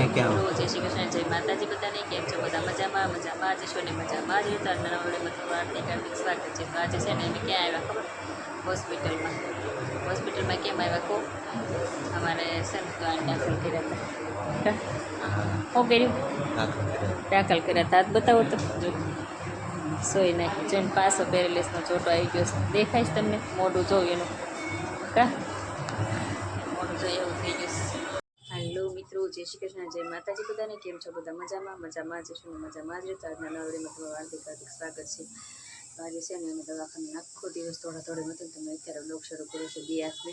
ક્યાં જય શ્રી કૃષ્ણ, જય માતાજી બધાને. કેમ છો બધા? મજામાં મજામાં જ છો ને? મજામાં જ રહેતા. નવડીમાં તમારું હાર્દિક હાર્દિક સ્વાગત છે. તો આજે છે ને અમે ક્યાં આવ્યા ખબર? હોસ્પિટલમાં. હોસ્પિટલમાં કેમ આવ્યા કહો? અમારે છે ને તો દાખલ કર્યા હતા. શું કર્યું? દાખલ કર્યા હતા. હાથ બતાવો તો જો સોઈ નાખી. જોઈને પાછો પેરેલિસનો ચોટો આવી ગયો. દેખાય છે તમને? મોઢું જોયું એનું કા મોઢું જોઈ એવું થઈ ગયું. હેલો મિત્રો, જય શ્રી કૃષ્ણ, જય માતાજી બધાને. કેમ છો બધા? મજામાં મજામાં જ છું ને? મજામાં જ રહેતા. આજના નવડીમાં તમારું હાર્દિક હાર્દિક સ્વાગત છે. તો આજે છે ને અમે દવાખાને આખો દિવસ થોડા થોડે નથી તમે અત્યારે બ્લોગ શરૂ કર્યો છે દિયાસને,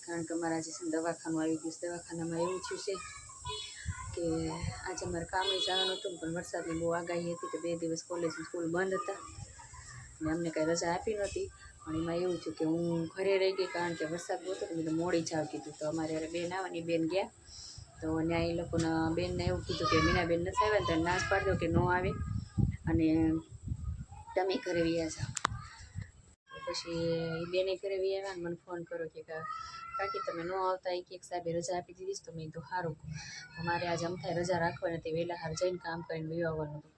કારણ કે અમારા આજે છે ને દવાખાનું આવી ગયું છે. દવાખાનામાં એવું થયું છે કે આજે અમારે કામે જવાનું હતું પણ વરસાદની બહુ આગાહી હતી કે 2 દિવસ કોલેજ સ્કૂલ બંધ હતા અને અમને કાંઈ રજા આપી નહોતી. પણ એમાં એવું થયું કે હું ઘરે રહી ગઈ કારણ કે વરસાદ બહુ હતો તો મેં મોડી જાવ કીધું. તો અમારે બેન આવવાની, બેન ગયા તો ત્યાં એ લોકોના બેનને એવું કીધું કે મીનાબેન નથી આવ્યા ને તમે નાશ પાડી દો કે ન આવે અને તમે ઘરે વ્યા જાઓ. પછી એ બેને ઘરે વ્યા આવ્યા ને મને ફોન કર્યો કે કાકી તમે ન આવતા, એક સાહેબે રજા આપી દીધી તો મેં તો સારું. મારે આજે અમથાય રજા રાખવાની હતી, વહેલા હાર જઈને કામ કરીને વહી આવવાનું હતું.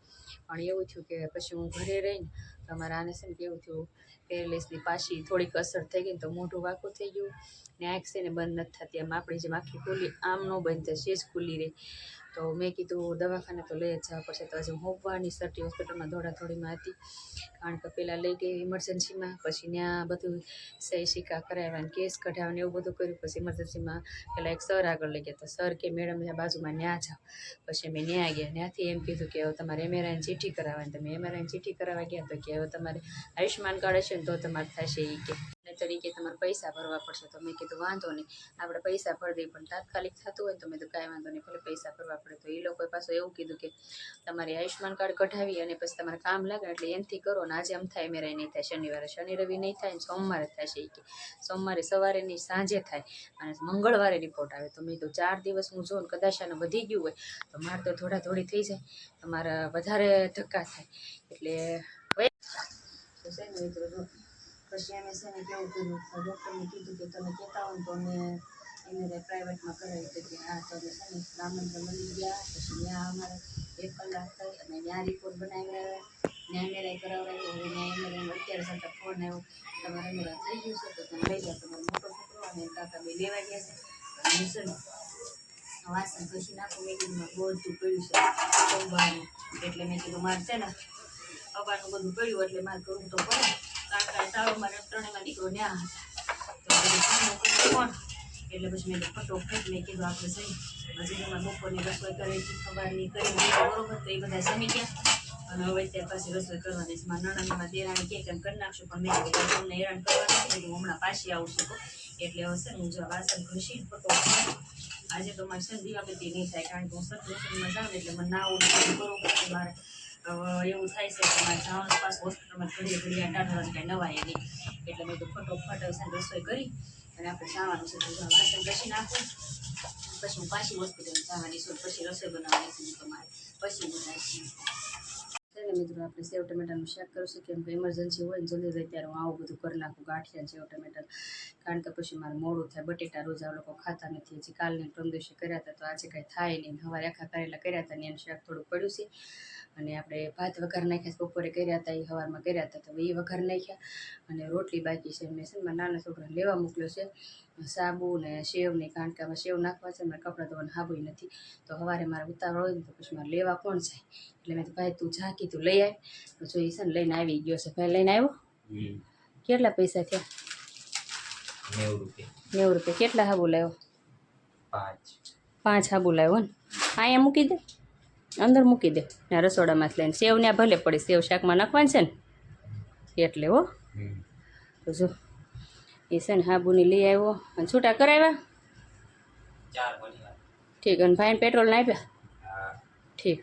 પણ એવું થયું કે પછી હું ઘરે રહીને તો અમારે આને છે ને કેવું થયું, પેરેલિસની પાછી થોડીક અસર થઈ ગઈ ને તો મોઢું વાંકું થઈ ગયું ને આંખ છે ને બંધ નથી થતી. આમ આપણી જેમ આખી ખુલ્લી આમ ન બંધ થાય, શેષ ખુલ્લી રહી. તો મેં કીધું દવાખાને તો લઈ જ જવા પડશે. તો આજે હું હોપવાની સર્ટી હોસ્પિટલમાં દોડાદોડીમાં હતી કારણ કે પહેલાં લઈ ગઈ ઇમરજન્સીમાં, પછી ત્યાં બધું સહી સિક્કા કરાવ્યા, કેસ કઢાવવાને એવું બધું કર્યું. પછી ઇમરજન્સીમાં પહેલાં એક સર આગળ લઈ ગયા. તો સર કે મેડમ ત્યાં બાજુમાં ન્યા જાઓ. પછી અમે ન્યા ગયા. ત્યાંથી એમ કીધું કે હવે તમારે એમઆરઆઈની ચીઠ્ઠી કરાવવાની. તમે એમઆરઆઈની ચીઠ્ઠી કરાવવા ગયા તો કે હવે તમારે આયુષ્યમાન કાર્ડ હશે ને તો તમારે થશે એ કે, તરીકે તમારે પૈસા ભરવા પડશે. તો મેં કીધું વાંધો નહીં, આપણે પૈસા ભરી દઈએ પણ તાત્કાલિક થતું હોય તો મેં તો કાંઈ વાંધો નહીં, ભલે પૈસા ભરવા પડે. તો એ લોકોએ પાછું એવું કીધું કે તમારે આયુષ્યમાન કાર્ડ કઢાવી અને પછી તમારે કામ લાગે એટલે એમથી કરો ને આજે થાય એમઆરઆઈ નહીં થાય, શનિવારે શનિ રવિ નહીં થાય ને સોમવારે થશે એ કે, સોમવારે સવારે નહીં સાંજે થાય અને મંગળવારે રિપોર્ટ આવે. તો મેં તો 4 દિવસ હું જોઉં કદાચ આને વધી ગયું હોય તો મારે તો થોડી થઈ જાય, તમારા વધારે ધક્કા થાય એટલે પછી અમે છે ને કેવું કર્યું, ડૉક્ટરને કીધું કે તમે કહેતા હોય તો અમે એને પ્રાઇવેટમાં કરાવી શકીએ. હા તો અમે છે ને રામ મંદિર મળી ગયા. પછી ત્યાં અમારે 1 કલાક થઈ અને ત્યાં રિપોર્ટ બનાવ્યા, ત્યાં એમઆરઆઈ કરાવડાવ્યો. હવે ત્યાં એમઆરઆઈમાં અત્યારે સાથે ફોન આવ્યો તમારે એમઆરઆઈ થઈ ગયું છે તો તમે લઈ જાઓ. તમારો મોટો છોકરો અને કાકા બે લેવા ગયા છે અને છે ને વાસણ ઘસી નાખું. મેં કીધું બધું પડ્યું છે સોમવારનું, એટલે મેં કીધું મારે છે ને અવારનું બધું પડ્યું એટલે મારે કરવું તો પડે. કાકા તાળો મારે ત્રણેયમાં દીકરો ન્યા હતા તો કોણ એટલે પછી મેં ફટોફટ મેં કીધું આપણે સહી હજી એમાં બપોરની રસોઈ કરી સવારની કરી બરોબર. તો એ બધા જમી ગયા અને હવે ત્યાં પાછી રસોઈ કરવાની છે. મારા નણંદમાં દેરાણી કે કેમ કરી નાખશું પણ મેં કીધું તમને હેરાન કરવાનું નથી, હું હમણાં પાછી આવું છું એટલે હવે છે ને હું જો વાસણ ઘસી ફટોફટ. આજે તો મારે છે ને દીવાબત્તી નહીં થાય કારણ કે હું સત્સંગમાં જાઉં એટલે મને ના ઓલું કરવું પડે. મારે એવું થાય છે કે મારે જવાનું પાછું હોસ્પિટલમાં ઘડીએ ઘડીએ ટાઢવાનું કાંઈ નવાય નહીં એટલે મેં તો ફટોફટ રસોઈ કરી અને આપણે જવાનું છે. તો વાસણ ઘસી નાખું પછી હું પાછી હોસ્પિટલ જવાની છું, પછી રસોઈ બનાવવાની છે તમારે પછી બનાવીશું. છે ને મિત્રો આપણે સેવ ટમેટાનું શાક કરશું કેમ કે ઇમરજન્સી હોય ને જલ્દી રહી ત્યારે હું આવું બધું કરી નાખું, ગાંઠિયા સેવ ટમેટા, કારણ કે પછી મારે મોડું થાય. બટેટા રોજ આ લોકો ખાતા નથી. હજી કાલની ત્રણ દિવસે કર્યા હતા તો આજે કાંઈ થાય નહીં. સવારે આખા કરેલા કર્યા હતા ને એનું શાક થોડુંક પડ્યું છે અને આપણે ભાત વઘાર નાખ્યા બપોરે કર્યા હતા, એ સવારમાં કર્યા હતા તો એ વઘાર નાખ્યા અને રોટલી બાકી છે. મેં છે ને મારા નાના છોકરાને લેવા મોકલ્યો છે સાબુ ને સેવને, કારણ કે આમાં સેવ નાખવા છે મારે કપડાં ધોવાને સાબુય નથી તો સવારે મારે ઉતાવળ હોય ને તો પછી મારે લેવા કોણ જાય એટલે મેં તો ભાઈ તું જા કીધું લઈ આવ. તો જો એ છે ને લઈને આવી ગયો છે. ભાઈ લઈને આવ્યો. કેટલા પૈસા થયા? 90 રૂપિયા. કેટલા સાબુ લાવ્યો? 5 સાબુ લાવ્યો ને. અહીંયા મૂકી દે, અંદર મૂકી દે ને રસોડામાં લઈને. સેવ ને ભલે પડી, સેવ શાકમાં નાખવાની છે ને એટલે હો. તો જો એ છે ને સાબુની લઈ આવ્યો અને છૂટા કરાવ્યા. ઠીક. અને ભાઈને પેટ્રોલ ના આપ્યા? ઠીક.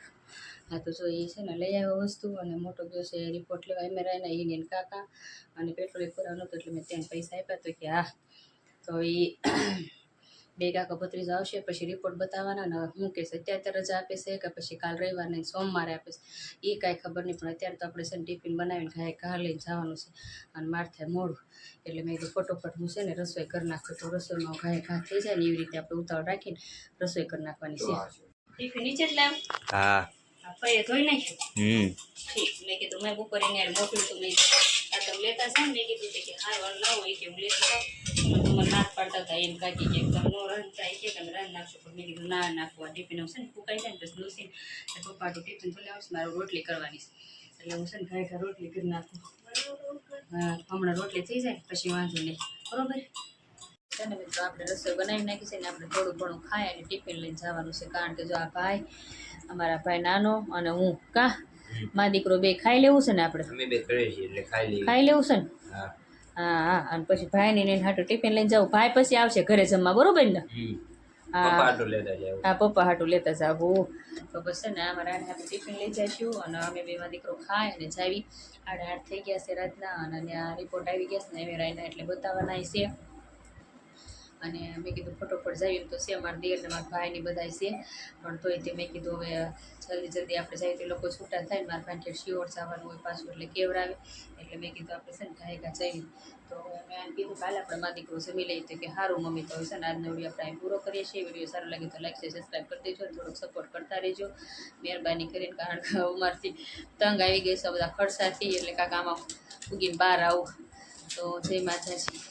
હા તો જો એ છે ને લઈ આવ્યો વસ્તુ અને મોટો ગયો છે રિપોર્ટ લેવા એમઆરઆઈના એને કાકા અને પેટ્રોલ પૂરા નહોતું એટલે મેં ત્યાં પૈસા આપ્યા તો કે હા. તો એ 2 કાકા ભત્રીજા આવશે પછી રિપોર્ટ બતાવવાના ને હું કહેશે અત્યારે રજા આપે છે કે પછી કાલ રવિવારને સોમવારે આપે છે એ કાંઈ ખબર નહીં. પણ અત્યારે તો આપણે છે ને ટિફિન બનાવીને ઘા લઈને જવાનું છે અને મારે થાય મોડું એટલે મેં કીધું ફટોફટ હું છે ને રસોઈ કરી નાખું તો રસોઈમાં ઘા થઈ જાય ને એવી રીતે આપણે ઉતાવળ રાખીને રસોઈ કરી નાખવાની છે. ટિફિન નીચે જ લાવ. હા ફઈએ ધોઈ નાખ્યું. હમ ઠીક મેં કીધું મેં બપોરે એને મોકલ્યું તો મેં આ તમે લેતા છે ને મેં કીધું કે હા વાળ ના હોય કે હું લેતી જાઉં તમારે નાક પાડતા હતા એમ કાકી કે તમે નો રાંધતા કે તમે રાંધ નાખશો પણ મેં કીધું ના નાખવા ટિફિન આવશે ને ફૂકાઈ જાય ને પછી લૂસીને પપ્પા તો ટિફિન તો લાવશે મારે રોટલી કરવાની છે એટલે હું છે ને ઘાય રોટલી કરી નાખું. હા હમણાં રોટલી થઈ જાય પછી વાંધો નહીં બરોબર છે ને મિત્રો આપણે રસોઈ બનાવી નાખી છે ને આપણે થોડું ઘણું ખાય અને ટિફિન લઈને જવાનું છે કારણ કે જો આ ભાઈ અમારા ભાઈ નાનો અને હું કા મા દીકરો બે ખાઈ લેવું છે ને આપણે અમે બે કરીએ છીએ એટલે ખાઈ લઈએ. ખાઈ લેવું છે ને હા હા હા અને પછી ભાઈને ને હાટું ટિફિન લઈને જાવ ભાઈ પછી આવશે ઘરે જમવા બરોબર ને પપ્પા હા આટો લેતા જાવ. હા પપ્પા હાટું લેતા જાવું તો બસ છે ને અમારા હાટું ટિફિન લઈ જઈશું અને અમે બેમાં દીકરો ખાય અને જાવી 8:30 થઈ ગયા છે રાતના અને ત્યાં રિપોર્ટ આવી ગયા છે ને એમઆરઆઈના એટલે બતાવવાના છે અને મેં કીધું ફટોફટ જઈએ તો છે મારા દેર ને મારા ભાઈની બધા છે પણ તોય તે મેં કીધું હવે જલ્દી આપણે જઈએ તો લોકો છૂટા થાય ને મારા ભાઈ શિયોર જવાનું હોય પાછું એટલે કેવરાવે એટલે મેં કીધું આપણે છે ને ઘાયકા જઈએ તો મેં એમ કીધું કાલે આપણે મા દીકરો જમી લઈએ તો કે સારું મમ્મી તો છે ને આજનો વિડીયો આપણે અહીં પૂરો કરીએ છીએ વિડીયો સારો લાગે તો લાઈક સબસ્ક્રાઈબ કરી દેજો થોડોક સપોર્ટ કરતા રહેજો મહેરબાની કરીને કારણ કે અમારથી તંગ આવી ગઈ છે બધા ખર્ચાથી એટલે કાંક આમાં ઉગીને બહાર આવું તો જય માતાજી.